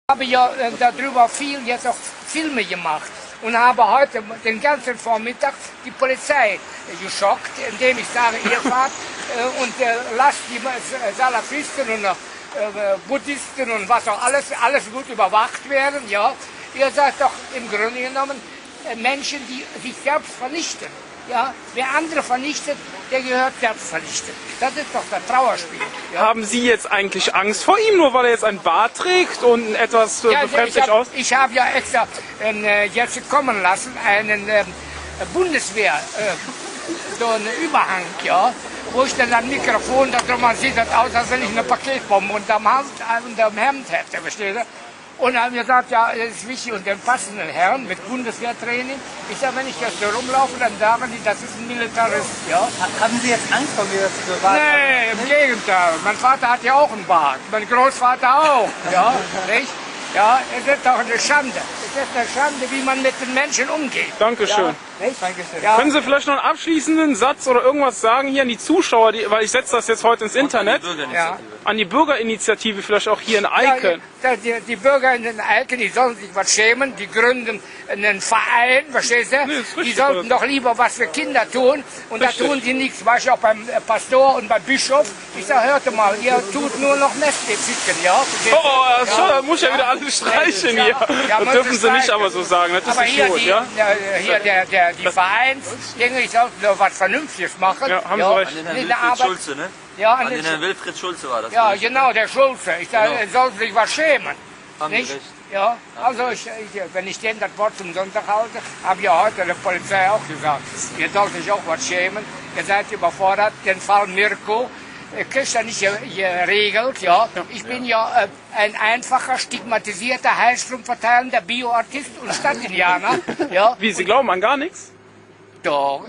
Ich habe ja darüber viel jetzt auch Filme gemacht und habe heute den ganzen Vormittag die Polizei geschockt, indem ich sage, ihr fahrt und lasst die Salafisten und Buddhisten und was auch alles gut überwacht werden. Ja, ihr seid doch im Grunde genommen Menschen, die sich selbst vernichten. Ja, wer andere vernichtet, der gehört selbst vernichtet. Das ist doch das Trauerspiel. Ja. Haben Sie jetzt eigentlich Angst vor ihm, nur weil er jetzt ein Bart trägt und etwas befremdlich aus? Ich habe ja extra jetzt kommen lassen, einen Bundeswehr, so einen Überhang, ja, wo ich dann ein Mikrofon, man sieht das aus, als wenn ich eine Paketbombe unterm Hemd hätte, versteht ihr? Und haben gesagt, ja, das ist wichtig und den passenden Herrn mit Bundeswehrtraining. Ich sage, wenn ich jetzt so rumlaufe, dann sagen die, das ist ein Militarist. Ja. Haben Sie jetzt Angst vor mir, dass Sie so Bart haben? Nee, im Gegenteil. Mein Vater hat ja auch einen Bart. Mein Großvater auch. Ja, nicht? Ja, es ist doch eine Schande. Es ist eine Schande, wie man mit den Menschen umgeht. Dankeschön. Ja, Dankeschön. ja. Können Sie vielleicht noch einen abschließenden Satz oder irgendwas sagen hier an die Zuschauer, weil ich setze das jetzt heute ins Internet, an die Bürgerinitiative vielleicht auch hier in Eiken. Ja, die Bürger in Eiken, die sollen sich was schämen, die gründen einen Verein, verstehst du? Nee, ist richtig, die sollten doch lieber was für Kinder tun und Richtig. da tun sie nichts, war ich auch beim Pastor und beim Bischof. Ich sage, hört mal, ihr tut nur noch Nestle ficken, ja? Oh, da muss ja wieder alles streichen hier. Ja, Das dürfen Sie nicht aber so sagen, das ist aber nicht hier, gut, ja? die Vereinsdinge, ich sollte nur was Vernünftiges machen. Ja, haben Sie recht. An den Nicht Herrn eine Wilfried Arbeit. Schulze, ne? Ja, An den Herrn Wilfried Schulze war das. ja, richtig? genau, der Schulze. Ich sage, er sollte sich was schämen. Haben Sie Nicht? recht. Ja, also wenn ich denen das Wort zum Sonntag halte, habe ja heute der Polizei auch gesagt, ihr sollt euch auch was schämen, ihr seid überfordert, den Fall Mirko, kriegt er nicht geregelt, ja. Ich bin ja ein einfacher, stigmatisierter, Heilstromverteilender Bioartist und Stadtindianer, ja. Wie, Sie glauben an gar nichts? Doch,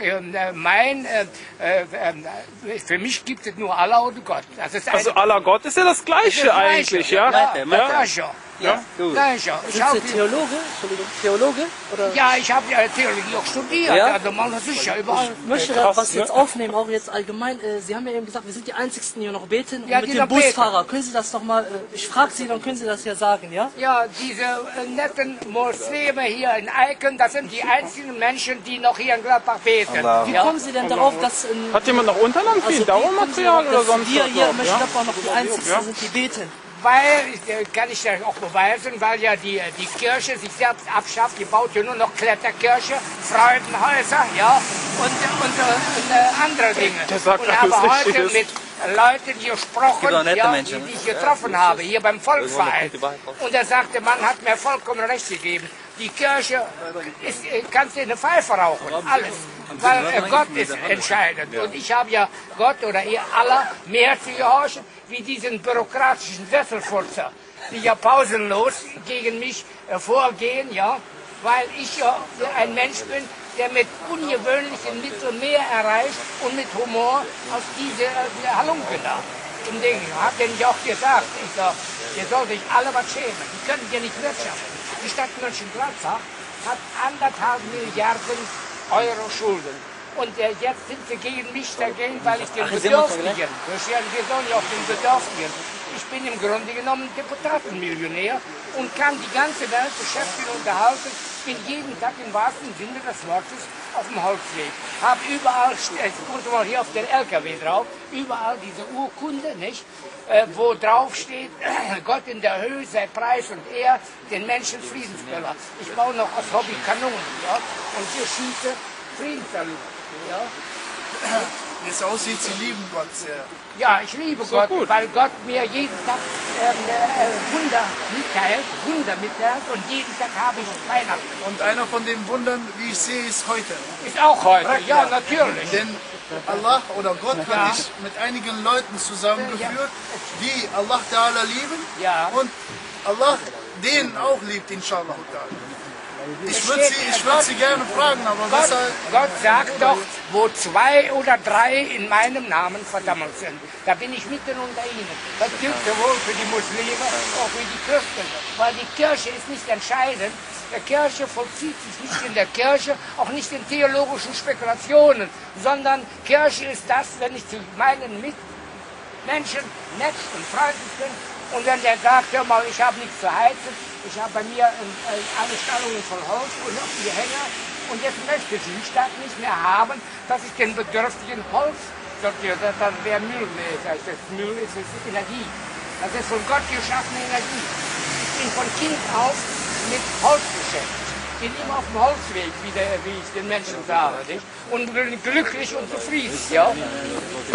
für mich gibt es nur Allah und Gott. Das ist Also aller Gott ist ja das Gleiche eigentlich, ja? Ja, schon. Ja, gut. Sind Sind Sie Theologe? Entschuldigung, Theologe? Oder? Ja, ich habe ja Theologie auch studiert, Ja? also mal sicher überall. Ich möchte da was jetzt aufnehmen, auch jetzt allgemein. Sie haben ja eben gesagt, wir sind die Einzigsten, die hier noch beten. Ja, und die mit dem noch beten. Busfahrer, können Sie das nochmal, ich frage Sie, dann können Sie das ja sagen, ja? Ja, diese netten Muslime hier in Eiken, das sind die einzigen Menschen, die noch hier in Gladbach beten. Wie Ja? kommen Sie denn darauf, dass... Hat jemand noch Unterlagen für also, ihn? Dauermaterial oder sonst wir was? hier drauf, in ja? Mönchengladbach noch die Einzigsten sind, die beten. Weil, kann ich das auch beweisen, weil ja die Kirche sich selbst abschafft, die baut ja nur noch Kletterkirche, Freudenhäuser, ja, und andere Dinge. Der sagt und habe alles heute Richtiges. mit Leuten gesprochen, Gibt auch nette ja, Menschen, die ich getroffen habe, hier beim Volksverein. Und er sagte, man hat mir vollkommen recht gegeben. Die Kirche kannst du eine Pfeife rauchen, alles. Weil Gott ist entscheidend. Und ich habe ja Gott oder ihr aller mehr zu gehorchen, wie diesen bürokratischen Sesselfurzer, die ja pausenlos gegen mich vorgehen, ja, weil ich ja ein Mensch bin, der mit ungewöhnlichen Mitteln mehr erreicht und mit Humor als diese Halunken da. Im Ding, hat er nicht auch gesagt. Ich sag, ihr sollt euch alle was schämen. Die können hier nicht wirtschaften. Die Stadt Mönchengladbach hat 1,5 Milliarden Euro Schulden. Und jetzt sind sie gegen mich dagegen, weil ich den Bedürftigen, wir sollen ja auf den Bedürftigen, ich bin im Grunde genommen Deputatenmillionär und kann die ganze Welt beschäftigen und unterhalten, bin jeden Tag im wahrsten Sinne des Wortes auf dem Holzweg. Habe überall, guckt mal hier auf den LKW drauf, überall diese Urkunde, nicht? Wo drauf steht, Gott in der Höhe sei Preis und er den Menschen Friedensböller. Ich baue noch als Hobby Kanonen, ja? Und hier schieße Friedenssaluten, ja? Wie es aussieht, Sie lieben Gott sehr. Ja, ich liebe Gott, weil Gott mir jeden Tag Wunder mitteilt und jeden Tag habe ich Weihnachten. Und einer von den Wundern, wie ich sehe, ist heute. Ist auch heute, ja, natürlich. Denn Allah oder Gott hat dich mit einigen Leuten zusammengeführt, die Allah Ta'ala lieben Ja. und Allah den auch liebt, inshallah. Ich würde Sie gerne fragen, aber Gott sagt doch, wo 2 oder 3 in meinem Namen versammelt sind, da bin ich mitten unter ihnen. Das gilt sowohl für die Muslime als auch für die Christen, weil die Kirche ist nicht entscheidend. Die Kirche vollzieht sich nicht in der Kirche, auch nicht in theologischen Spekulationen, sondern Kirche ist das, wenn ich zu meinen Mitmenschen nett und freundlich bin, Und wenn der sagt, hör mal, ich habe nichts zu heizen, ich habe bei mir alle Stallungen von Holz und auch die Hänger, und jetzt möchte Südstadt nicht mehr haben, dass ich den Bedürftigen Holz sortiere. Das wäre Müll. Das Müll ist Energie. Das ist von Gott geschaffene Energie. Ich bin von Kind auf mit Holz beschäftigt. Ich bin immer auf dem Holzweg, wie ich den Menschen sage. Nicht? Und bin glücklich und zufrieden. Ja?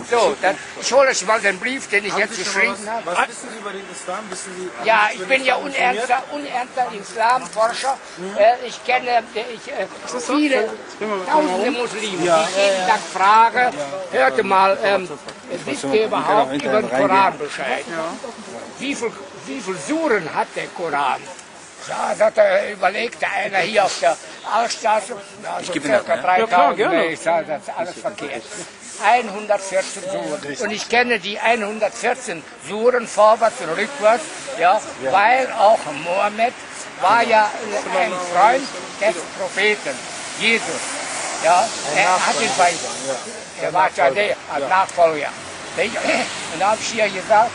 So, ich hole euch mal den Brief, den ich jetzt geschrieben habe. Was wissen Sie über den Islam? Wissen Sie, ja, ich bin ja unernster Islamforscher. Ich kenne viele tausende Muslime, die ich jeden Tag frage, hörte mal, wisst ihr überhaupt über den Koran Bescheid? Wie viel Suren hat der Koran? Ja, das überlegte einer hier auf der Altstraße, also ca. 3000, ich sage, das ist alles verkehrt. 114 Suren. Und ich kenne die 114 Suren vorwärts und rückwärts, ja, weil auch Mohammed war ja ein Freund des Propheten, Jesus. Ja, er hat ihn bei, er war ja der als Nachfolger. Und da habe ich hier gesagt,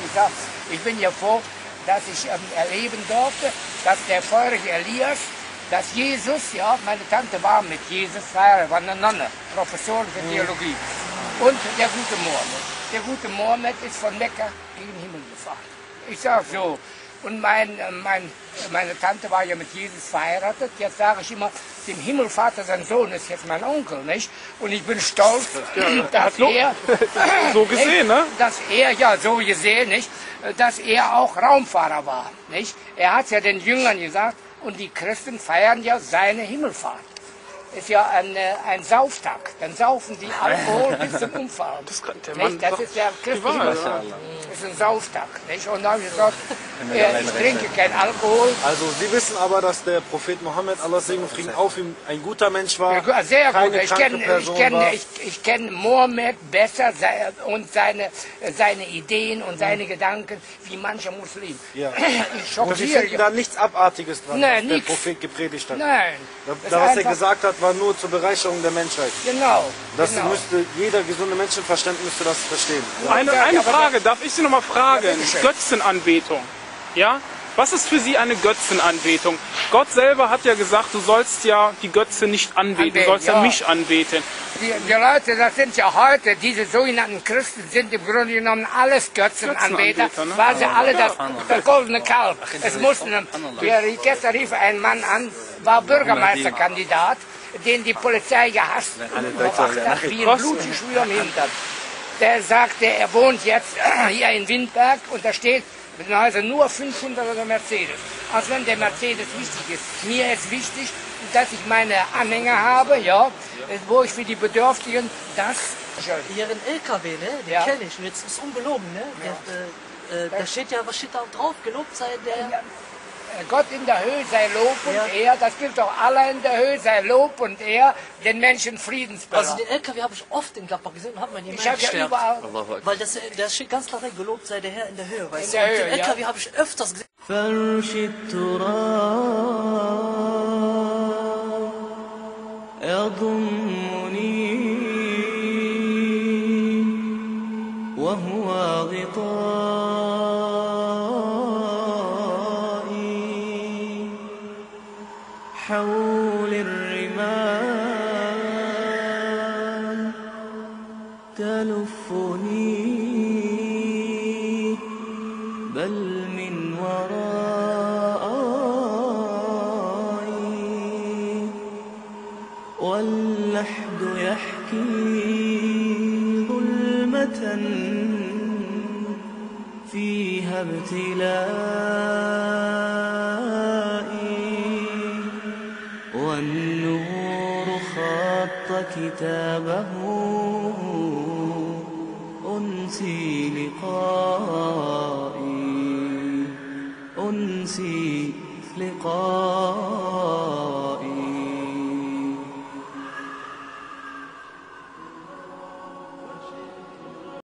ich bin hier froh, dass ich erleben durfte, dass der feurige Elias, dass Jesus, ja, meine Tante war mit Jesus verheiratet, war eine Nonne, Professorin für Theologie. Und der gute Mohammed. Der gute Mohammed ist von Mekka gegen den Himmel gefahren. Ich sage so. Und meine Tante war ja mit Jesus verheiratet. Jetzt sage ich immer, dem Himmelvater, sein Sohn ist jetzt mein Onkel, nicht? Und ich bin stolz, dass er, so gesehen, ne? Dass er, ja, so gesehen, nicht? Dass er auch Raumfahrer war, nicht? Er hat ja den Jüngern gesagt, und die Christen feiern ja seine Himmelfahrt. Ist ja ein Sauftag. Dann saufen die Alkohol bis zum Umfallen. Das ist der christliche Himmelfahrt. Das ist ein Sauftag. Nicht? Und dann habe ich gesagt, ich trinke kein Alkohol. Also Sie wissen aber, dass der Prophet Mohammed, Allah Segen und Frieden auf ihm, ein guter Mensch war. Ja, sehr gut. Ich kenne Mohammed besser und seine Ideen und seine Gedanken wie mancher Muslim. Ja. Und Sie finden da nichts Abartiges dran, was der Prophet gepredigt hat. Nein. Was er gesagt hat, war nur zur Bereicherung der Menschheit. Genau. Das müsste jeder gesunde Menschenverstand müsste das verstehen. Eine Frage, darf ich Sie noch mal fragen? Götzenanbetung. Ja? Was ist für Sie eine Götzenanbetung? Gott selber hat ja gesagt, du sollst ja die Götze nicht anbeten, du sollst ja mich anbeten. Die Leute, das sind ja heute, diese sogenannten Christen sind im Grunde genommen alles Götzenanbeter, ne? Weil sie alle das goldene Kalb. Es mussten, gestern rief ein Mann an, war Bürgermeisterkandidat, den die Polizei gehasst hat, wie ein Blutgeschwür im Hintern. Der sagte, er wohnt jetzt hier in Windberg und da steht, also nur 500er Mercedes. Als wenn der Mercedes wichtig ist. Mir ist wichtig, dass ich meine Anhänger habe, ja, wo ich für die Bedürftigen das... Ihren LKW, ne, den kenne ich, und jetzt ist ungelogen, ne, da steht ja, was steht da drauf, gelobt sei der... Gott in der Höhe sei Lob und er, das gilt doch Allah in der Höhe sei Lob und er, den Menschen Friedensbürger. Also den LKW habe ich oft in Gladbach gesehen und habe mir Ich habe ja überall... Weil das steht ganz klar, gelobt sei der Herr in der Höhe, weißt du? Und den LKW habe ich öfters gesehen. حول الرمال تلفني بل من ورائي واللحد يحكي ظلمة فيها ابتلائي والنور خط كتابه أنسي لقائي أنسي لقائي